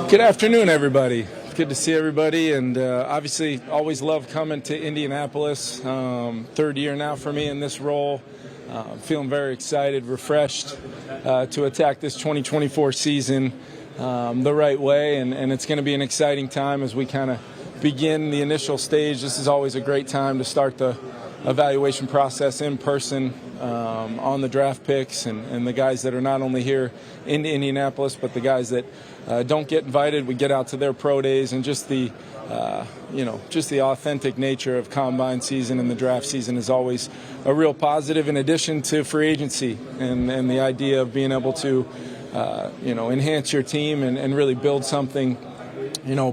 Good afternoon, everybody. Good to see everybody, and obviously always love coming to Indianapolis. Third year now for me in this role. Feeling very excited, refreshed to attack this 2024 season the right way, and it's going to be an exciting time as we kind of begin the initial stage. This is always a great time to start the evaluation process in person on the draft picks and the guys that are not only here in Indianapolis, but the guys that don't get invited. We get out to their pro days, and just the authentic nature of combine season and the draft season is always a real positive, in addition to free agency and the idea of being able to enhance your team and really build something,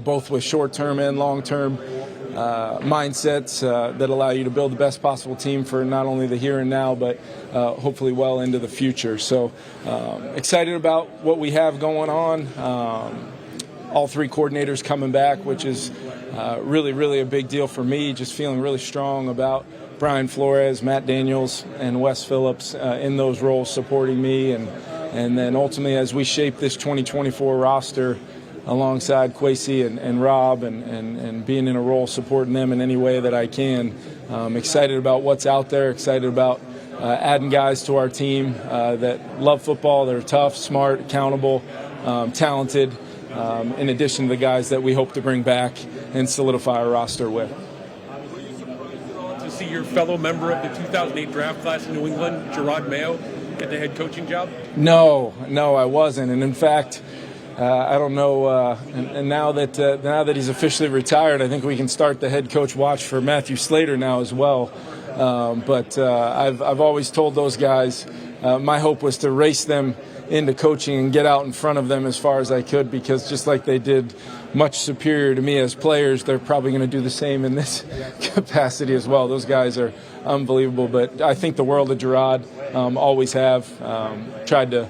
both with short-term and long-term mindsets that allow you to build the best possible team for not only the here and now, but hopefully well into the future. So excited about what we have going on. All three coordinators coming back, which is really, really a big deal for me. Just feeling really strong about Brian Flores, Matt Daniels, and Wes Phillips in those roles supporting me. And then ultimately, as we shape this 2024 roster, alongside Kwesi and Rob and being in a role supporting them in any way that I can. Excited about what's out there, excited about adding guys to our team that love football, they're tough, smart, accountable, talented, in addition to the guys that we hope to bring back and solidify our roster with. Were you surprised to see your fellow member of the 2008 draft class in New England, Gerard Mayo, get the head coaching job? No, I wasn't. And in fact, I don't know. And now that he's officially retired, I think we can start the head coach watch for Matthew Slater now as well. But I've always told those guys my hope was to race them into coaching and get out in front of them as far as I could, because just like they did much superior to me as players, they're probably going to do the same in this capacity as well. Those guys are unbelievable. But I think the world of Gerard, always have. Tried to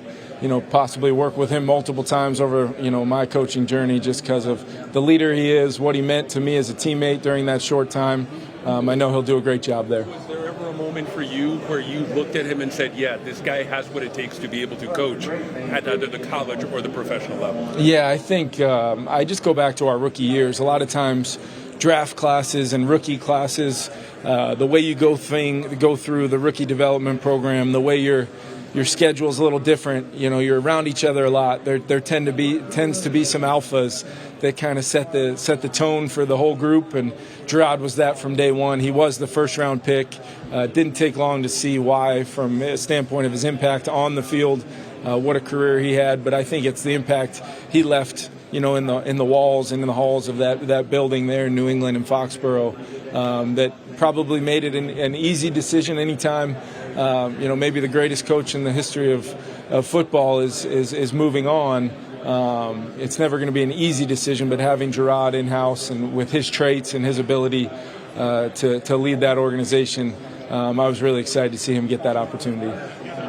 possibly work with him multiple times over, my coaching journey, just because of the leader he is, what he meant to me as a teammate during that short time. I know he'll do a great job there. Was there ever a moment for you where you looked at him and said, yeah, this guy has what it takes to be able to coach at either the college or the professional level? Yeah, I think I just go back to our rookie years. A lot of times draft classes and rookie classes, the way you go through the rookie development program, the way your schedule is a little different. You're around each other a lot. There tends to be some alphas that kind of set the tone for the whole group, and Gerard was that from day one. He was the first round pick. Didn't take long to see why, from a standpoint of his impact on the field, what a career he had. But I think it's the impact he left, in the walls and in the halls of that building there in New England and Foxborough, that probably made it an easy decision anytime. Maybe the greatest coach in the history of football is moving on. It's never going to be an easy decision, but having Gerard in-house and with his traits and his ability to lead that organization, I was really excited to see him get that opportunity.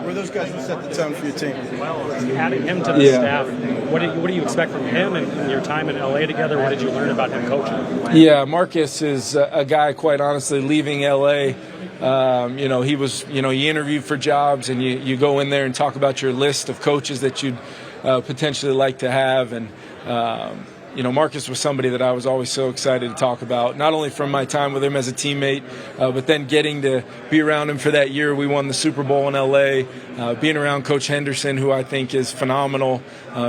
Were those guys who set the tone for your team? Well, adding him to the staff, what do you expect from him and your time in LA together? What did you learn about him coaching? Yeah, Marcus is a guy, quite honestly, leaving LA. He was, you interviewed for jobs, and you go in there and talk about your list of coaches that you'd potentially like to have. And, Marcus was somebody that I was always so excited to talk about, not only from my time with him as a teammate, but then getting to be around him for that year. We won the Super Bowl in L.A., being around Coach Henderson, who I think is phenomenal.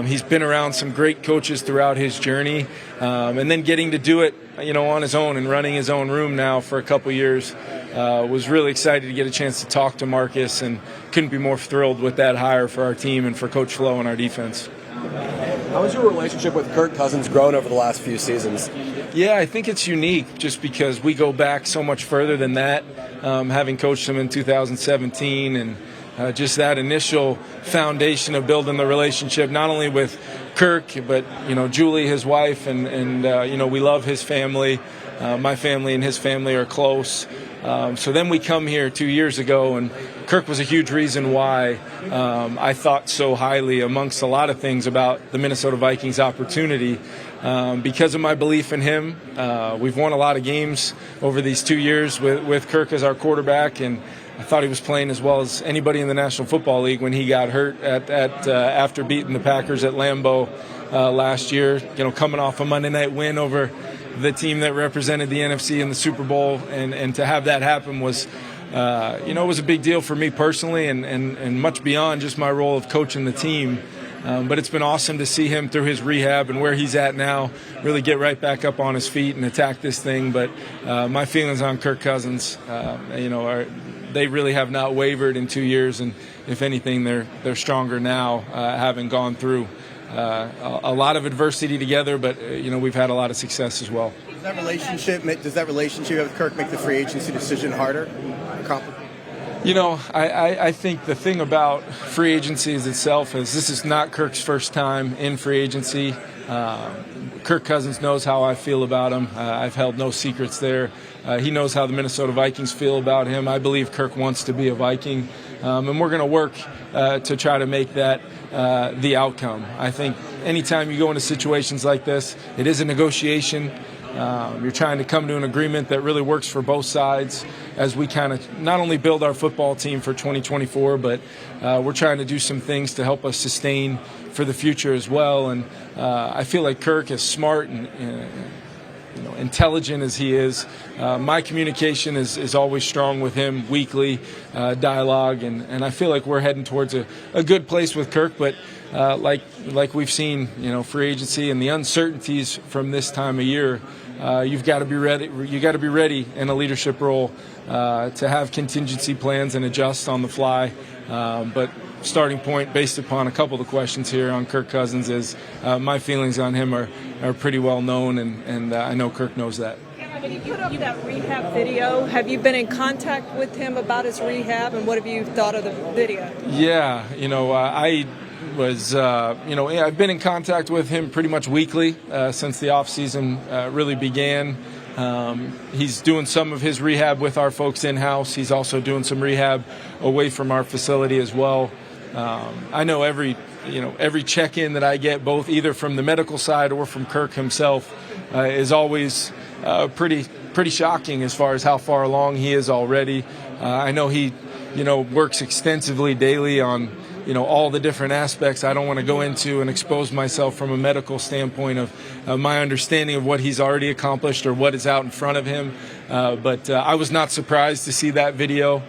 He's been around some great coaches throughout his journey, and then getting to do it, on his own and running his own room now for a couple years. Was really excited to get a chance to talk to Marcus, and couldn't be more thrilled with that hire for our team and for Coach Flo and our defense. How has your relationship with Kirk Cousins grown over the last few seasons? Yeah, I think it's unique just because we go back so much further than that, having coached him in 2017, and just that initial foundation of building the relationship, not only with Kirk, but, Julie, his wife, and we love his family. My family and his family are close. So then we come here 2 years ago, and Kirk was a huge reason why I thought so highly, amongst a lot of things, about the Minnesota Vikings opportunity. Because of my belief in him, we've won a lot of games over these 2 years with Kirk as our quarterback, and I thought he was playing as well as anybody in the National Football League when he got hurt after beating the Packers at Lambeau. last year. Coming off a Monday night win over the team that represented the NFC in the Super Bowl, and to have that happen was, it was a big deal for me personally, and much beyond just my role of coaching the team. But it's been awesome to see him through his rehab and where he's at now, really get right back up on his feet and attack this thing. But my feelings on Kirk Cousins, they really have not wavered in 2 years, and if anything, they're stronger now, having gone through a lot of adversity together. But we've had a lot of success as well. Does that relationship with Kirk make the free agency decision harder or complicated? I think the thing about free agency itself is this is not Kirk's first time in free agency. Kirk Cousins knows how I feel about him. I've held no secrets there. He knows how the Minnesota Vikings feel about him. I believe Kirk wants to be a Viking, and we're going to work to try to make that the outcome. I think anytime you go into situations like this, it is a negotiation. You're trying to come to an agreement that really works for both sides as we kind of not only build our football team for 2024, but we're trying to do some things to help us sustain for the future as well. And I feel like Kirk is smart and intelligent as he is. My communication is always strong with him, weekly dialogue, and I feel like we're heading towards a good place with Kirk. But like we've seen, free agency and the uncertainties from this time of year, you've got to be ready. You got to be ready in a leadership role to have contingency plans and adjust on the fly. But starting point, based upon a couple of the questions here on Kirk Cousins, is my feelings on him are pretty well known, and I know Kirk knows that. When you put up that rehab video, have you been in contact with him about his rehab, and what have you thought of the video? Yeah, I was, I've been in contact with him pretty much weekly since the offseason really began. He's doing some of his rehab with our folks in-house. He's also doing some rehab away from our facility as well. I know every check-in that I get, both either from the medical side or from Kirk himself, is always pretty shocking as far as how far along he is already. I know he, works extensively daily on, all the different aspects. I don't want to go into and expose myself from a medical standpoint of my understanding of what he's already accomplished or what is out in front of him. But I was not surprised to see that video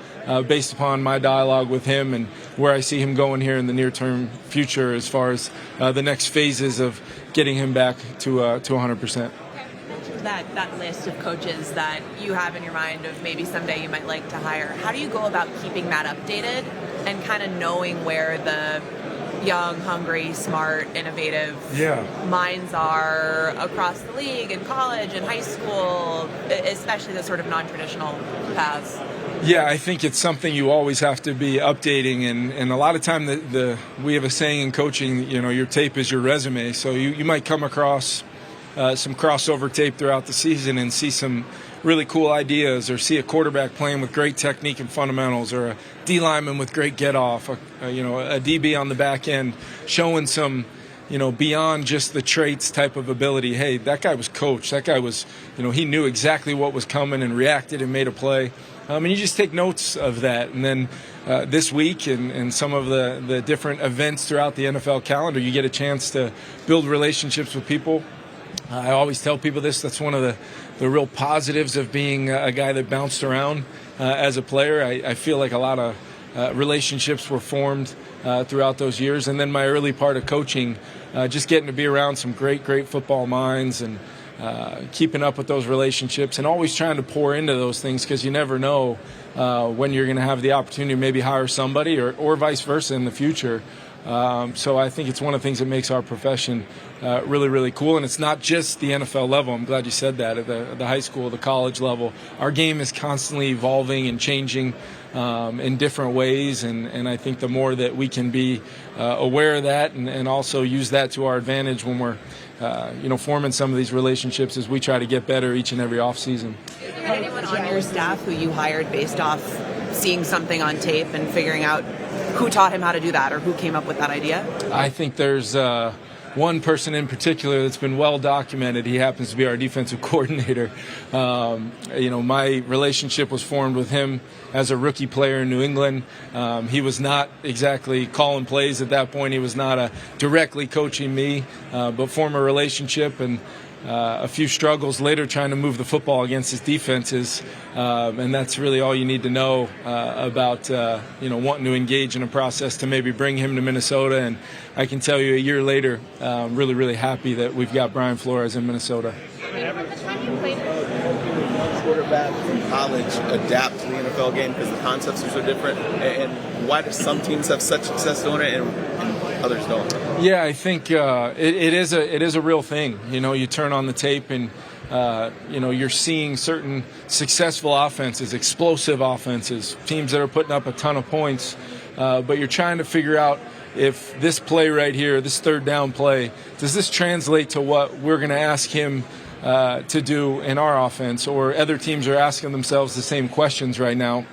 based upon my dialogue with him and where I see him going here in the near-term future as far as the next phases of getting him back to 100%. That list of coaches that you have in your mind of maybe someday you might like to hire, how do you go about keeping that updated and kind of knowing where the young, hungry, smart, innovative minds are across the league and college and high school, especially the sort of non-traditional paths? Yeah, I think it's something you always have to be updating, and a lot of time we have a saying in coaching, your tape is your resume, so you might come across some crossover tape throughout the season and see some really cool ideas, or see a quarterback playing with great technique and fundamentals, or a D lineman with great get off, a DB on the back end showing some, beyond just the traits type of ability. Hey, that guy was coached. That guy was, he knew exactly what was coming and reacted and made a play. And you just take notes of that. And then this week and some of the different events throughout the NFL calendar, you get a chance to build relationships with people. I always tell people this. That's one of the real positives of being a guy that bounced around as a player. I feel like a lot of relationships were formed throughout those years. And then my early part of coaching, just getting to be around some great football minds and keeping up with those relationships and always trying to pour into those things, because you never know when you're going to have the opportunity to maybe hire somebody or vice versa in the future. So I think it's one of the things that makes our profession really cool. And it's not just the NFL level. I'm glad you said that. At the high school, the college level, our game is constantly evolving and changing in different ways. And I think the more that we can be aware of that and also use that to our advantage when we're forming some of these relationships as we try to get better each and every offseason. Is there anyone on your staff who you hired based off seeing something on tape and figuring out who taught him how to do that or who came up with that idea? I think there's one person in particular that's been well documented. He happens to be our defensive coordinator. My relationship was formed with him as a rookie player in New England. He was not exactly calling plays at that point. He was not directly coaching me, but formed a relationship, and a few struggles later trying to move the football against his defenses, and that's really all you need to know about wanting to engage in a process to maybe bring him to Minnesota. And I can tell you, a year later, really, really happy that we've got Brian Flores in Minnesota. Quarterback from college adapt to the NFL game because the concepts are so different, and why do some teams have such success doing it and others don't? Yeah, I think it is a real thing. You turn on the tape and you're seeing certain successful offenses, explosive offenses, teams that are putting up a ton of points, but you're trying to figure out if this play right here, this third down play, does this translate to what we're going to ask him to do in our offense, or other teams are asking themselves the same questions right now.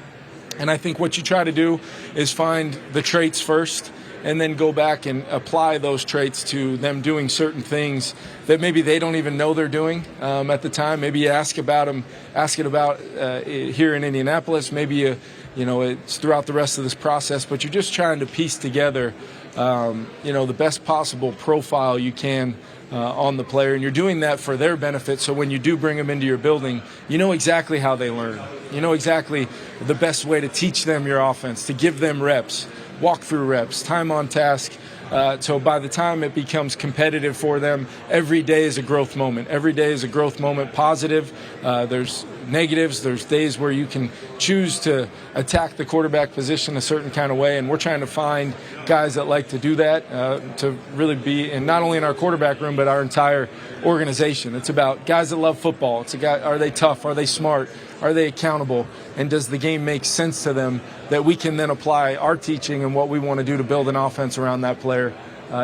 And I think what you try to do is find the traits first and then go back and apply those traits to them doing certain things that maybe they don't even know they're doing at the time. Maybe you ask it about here in Indianapolis. Maybe it's throughout the rest of this process, but you're just trying to piece together the best possible profile you can on the player, and you're doing that for their benefit. So when you do bring them into your building, you know exactly how they learn. You know exactly the best way to teach them your offense, to give them reps, walk-through reps, time on task. So by the time it becomes competitive for them, every day is a growth moment. Every day is a growth moment, positive. There's negatives. There's days where you can choose to attack the quarterback position a certain kind of way, and we're trying to find guys that like to do that, to really be, and not only in our quarterback room, but our entire organization. It's about guys that love football. It's are they tough? Are they smart? Are they accountable? And does the game make sense to them that we can then apply our teaching and what we want to do to build an offense around that player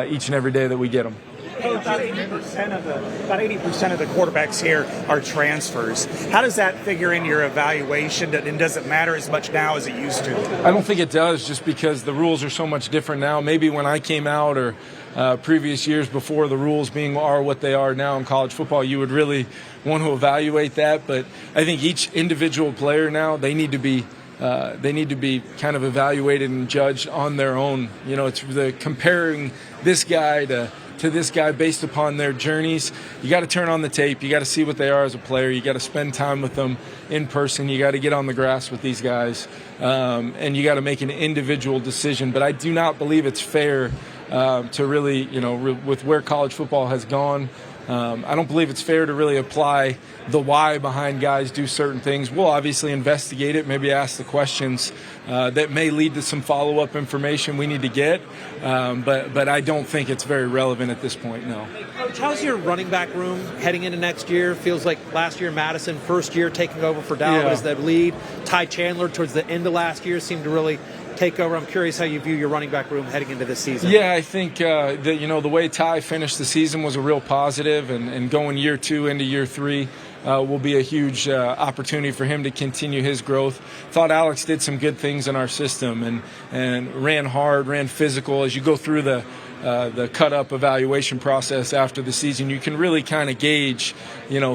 each and every day that we get them? About 80% of the quarterbacks here are transfers. How does that figure in your evaluation, and does it matter as much now as it used to? I don't think it does, just because the rules are so much different now. Maybe when I came out, or previous years before the rules are what they are now in college football, you would really want to evaluate that. But I think each individual player now, they need to be kind of evaluated and judged on their own. It's the comparing this guy to this guy based upon their journeys. You got to turn on the tape. You got to see what they are as a player. You got to spend time with them in person. You got to get on the grass with these guys, and you got to make an individual decision. But I do not believe it's fair to really, with where college football has gone. I don't believe it's fair to really apply the why behind guys do certain things. We'll obviously investigate it, maybe ask the questions that may lead to some follow-up information we need to get, but I don't think it's very relevant at this point, no. Coach, how's your running back room heading into next year? Feels like last year Madison, first year taking over for Dalvin as the lead. Ty Chandler towards the end of last year seemed to really take over. I'm curious how you view your running back room heading into this season. Yeah, I think the way Ty finished the season was a real positive, and going year 2 into year 3 will be a huge opportunity for him to continue his growth. Thought Alex did some good things in our system and ran hard, ran physical. As you go through the cut-up evaluation process after the season, you can really kind of gauge,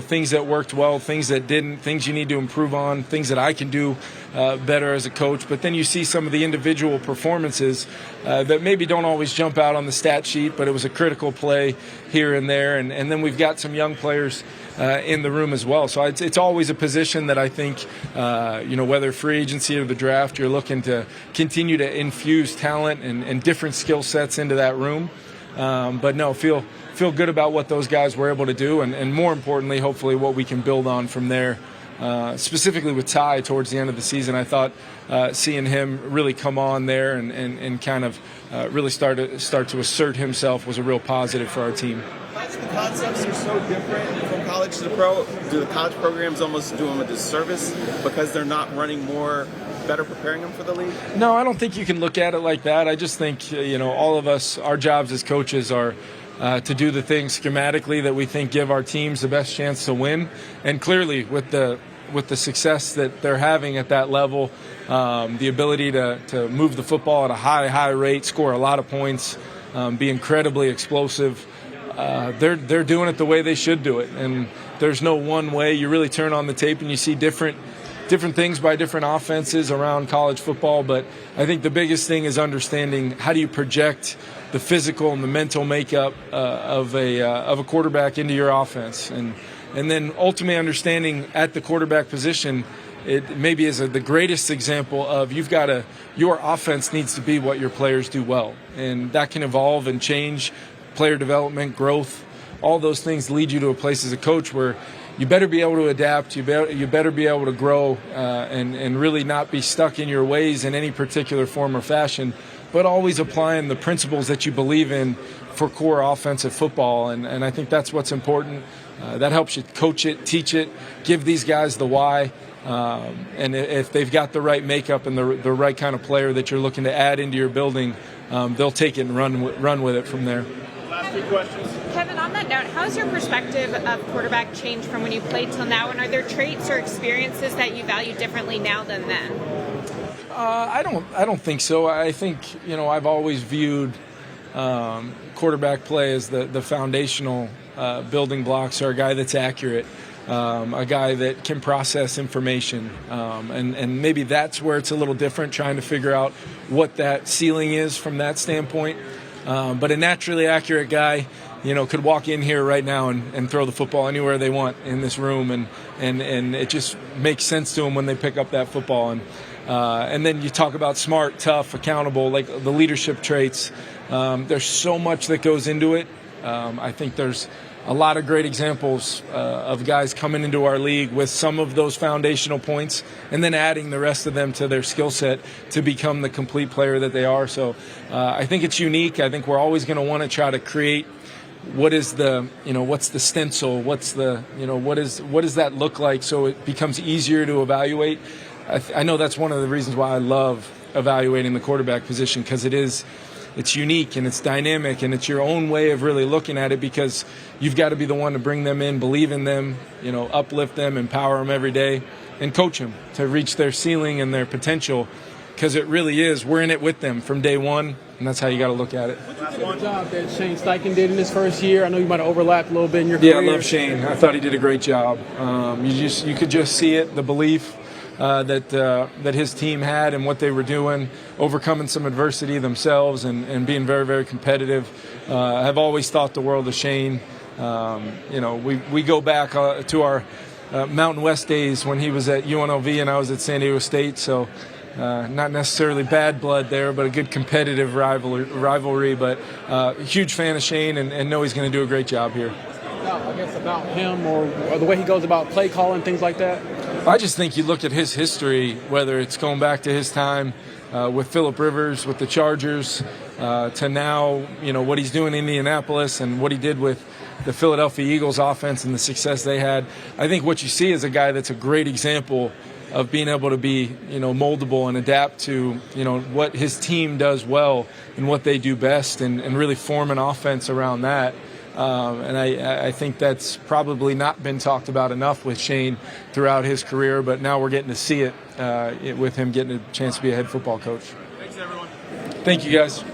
things that worked well, things that didn't, things you need to improve on, things that I can do better as a coach. But then you see some of the individual performances that maybe don't always jump out on the stat sheet, but it was a critical play here and there. And then we've got some young players in the room as well. So it's always a position that I think, whether free agency or the draft, you're looking to continue to infuse talent and different skill sets into that room. But no, feel good about what those guys were able to do, and more importantly, hopefully what we can build on from there. Specifically with Ty towards the end of the season, I thought seeing him really come on there and kind of really start to assert himself was a real positive for our team. The concepts are so different from college to the pro. Do the college programs almost do them a disservice because they're not running better preparing them for the league? No, I don't think you can look at it like that. I just think, all of us, our jobs as coaches are to do the things schematically that we think give our teams the best chance to win. And clearly, with the success that they're having at that level, the ability to move the football at a high rate, score a lot of points, be incredibly explosive, they're doing it the way they should do it, and there's no one way. You really turn on the tape and you see different things by different offenses around college football. But I think the biggest thing is understanding how do you project the physical and the mental makeup of a quarterback into your offense, and then ultimately understanding at the quarterback position, it maybe is the greatest example of your offense needs to be what your players do well, and that can evolve and change. Player development, growth, all those things lead you to a place as a coach where you better be able to adapt, you better be able to grow and really not be stuck in your ways in any particular form or fashion, but always applying the principles that you believe in for core offensive football. And I think that's what's important. That helps you coach it, teach it, give these guys the why. And if they've got the right makeup and the right kind of player that you're looking to add into your building, they'll take it and run with it from there. Last 2 questions. Kevin, on that note, how's your perspective of quarterback changed from when you played till now? And are there traits or experiences that you value differently now than then? I don't think so. I think, I've always viewed quarterback play as the foundational building blocks are a guy that's accurate, a guy that can process information, and maybe that's where it's a little different, trying to figure out what that ceiling is from that standpoint. But a naturally accurate guy, could walk in here right now and throw the football anywhere they want in this room, and it just makes sense to them when they pick up that football. And then you talk about smart, tough, accountable, like the leadership traits. There's so much that goes into it. I think there's a lot of great examples of guys coming into our league with some of those foundational points and then adding the rest of them to their skill set to become the complete player that they are. So I think it's unique. I think we're always going to want to try to create what's the stencil, what does that look like so it becomes easier to evaluate. I know that's one of the reasons why I love evaluating the quarterback position, because it's unique and it's dynamic and it's your own way of really looking at it, because you've got to be the one to bring them in, believe in them, uplift them, empower them every day, and coach them to reach their ceiling and their potential, because it really is. We're in it with them from day one, and that's how you got to look at it. One job that Shane Steichen did in his first year. I know you might have overlapped a little bit in your career. Yeah, I love Shane. I thought he did a great job. You could just see it, the belief that his team had and what they were doing, overcoming some adversity themselves and being very, very competitive. I've always thought the world of Shane. We go back to our Mountain West days when he was at UNLV and I was at San Diego State, so not necessarily bad blood there, but a good competitive rivalry. But huge fan of Shane and know he's going to do a great job here. I guess about him or the way he goes about play calling, things like that? I just think you look at his history, whether it's going back to his time with Phillip Rivers, with the Chargers, to now, what he's doing in Indianapolis and what he did with the Philadelphia Eagles offense and the success they had. I think what you see is a guy that's a great example of being able to be, moldable and adapt to, what his team does well and what they do best, and really form an offense around that. And I think that's probably not been talked about enough with Shane throughout his career, but now we're getting to see it with him getting a chance to be a head football coach. Thanks, everyone. Thank you, guys.